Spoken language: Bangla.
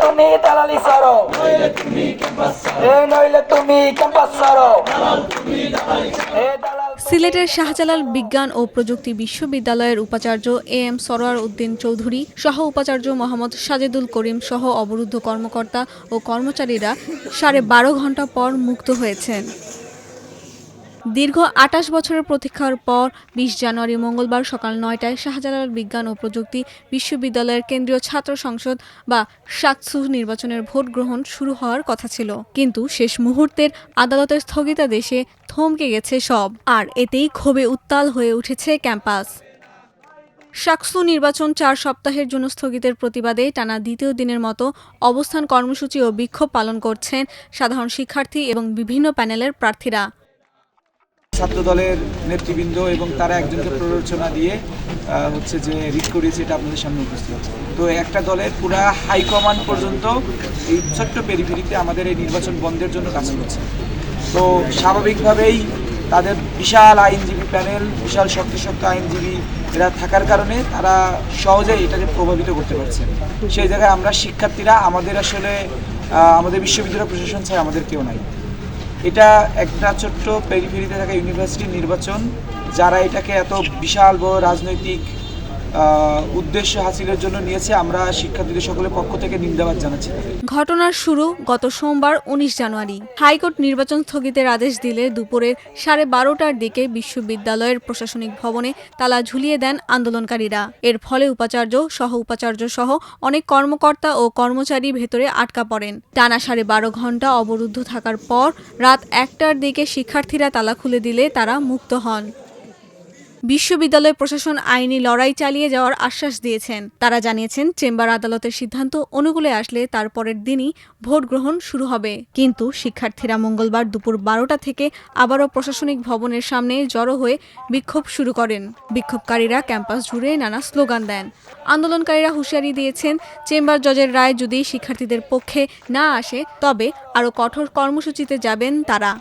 তুমি দালালি ছাড়ো, নইলে তুমি ক্যাম্পাস ছাড়ো। সিলেটের শাহজালাল বিজ্ঞান ও প্রযুক্তি বিশ্ববিদ্যালয়ের উপাচার্য এম সরোয়ার উদ্দিন চৌধুরী, সহ উপাচার্য মোহাম্মদ সাজেদুল করিম সহ অবরুদ্ধ কর্মকর্তা ও কর্মচারীরা 12.5 ঘণ্টা পর মুক্ত হয়েছেন। দীর্ঘ 28 বছরের প্রতীক্ষার পর 20 জানুয়ারি মঙ্গলবার সকাল 9টায় শাহজালাল বিজ্ঞান ও প্রযুক্তি বিশ্ববিদ্যালয়ের কেন্দ্রীয় ছাত্র সংসদ বা শাকসু নির্বাচনের ভোট গ্রহণ শুরু হওয়ার কথা ছিল, কিন্তু শেষ মুহূর্তের আদালতের স্থগিতাদেশে থমকে গেছে সব, আর এতেই ক্ষোভে উত্তাল হয়ে উঠেছে ক্যাম্পাস। শাকসু নির্বাচন 4 সপ্তাহের জন্য স্থগিতের প্রতিবাদে টানা দ্বিতীয় দিনের মতো অবস্থান কর্মসূচি ও বিক্ষোভ পালন করছেন সাধারণ শিক্ষার্থী এবং বিভিন্ন প্যানেলের প্রার্থীরা। ছাত্র দলের নেতৃবৃন্দ এবং তারা একজনকে প্ররোচনা দিয়ে হচ্ছে যে রিট করিয়েছে, এটা আপনাদের সামনে উপস্থিত হচ্ছে। তো একটা দলের পুরা হাইকমান্ড পর্যন্ত এই ছোট্ট পেরিফেরিতে আমাদের এই নির্বাচন বন্ধের জন্য কাজ করছে। তো স্বাভাবিকভাবেই তাদের বিশাল আইনজীবী প্যানেল, বিশাল শক্ত আইনজীবী এরা থাকার কারণে তারা সহজেই এটাকে প্রভাবিত করতে পারছে। সেই জায়গায় আমরা শিক্ষার্থীরা আমাদের আসলে আমাদের বিশ্ববিদ্যালয় প্রশাসন ছাড়া আমাদের কেউ নাই। এটা একটা ছোট্ট পেরিফেরিতে থাকা ইউনিভার্সিটির নির্বাচন, যারা এটাকে এত বিশাল বড় রাজনৈতিক উদ্দেশ্য হাসিলের জন্য নিয়েছে, আমরা শিক্ষার্থীদের সকলের পক্ষ থেকে নিন্দাবাদ জানাচ্ছি। ঘটনার শুরু গত সোমবার 19 জানুয়ারি। হাইকোর্ট নির্বাচন স্থগিতের আদেশ দিলে দুপুরে 12:30টার দিকে বিশ্ববিদ্যালয়ের প্রশাসনিক ভবনে তালা ঝুলিয়ে দেন আন্দোলনকারীরা। এর ফলে উপাচার্য, সহ উপাচার্য সহ অনেক কর্মকর্তা ও কর্মচারী ভেতরে আটকা পড়েন। টানা 12.5 ঘণ্টা অবরুদ্ধ থাকার পর রাত 1টার দিকে শিক্ষার্থীরা তালা খুলে দিলে তারা মুক্ত হন। বিশ্ববিদ্যালয় প্রশাসন আইনি লড়াই চালিয়ে যাওয়ার আশ্বাস দিয়েছেন। তারা জানিয়েছেন, চেম্বার আদালতের সিদ্ধান্ত অনুকূলে আসলে তার পরের দিনই ভোট গ্রহণ শুরু হবে। কিন্তু শিক্ষার্থীরা মঙ্গলবার দুপুর 12টা থেকে আবারও প্রশাসনিক ভবনের সামনে জড়ো হয়ে বিক্ষোভ শুরু করেন। বিক্ষোভকারীরা ক্যাম্পাস জুড়ে নানা স্লোগান দেন। আন্দোলনকারীরা হুঁশিয়ারি দিয়েছেন, চেম্বার জজের রায় যদি শিক্ষার্থীদের পক্ষে না আসে তবে আরও কঠোর কর্মসূচিতে যাবেন তারা।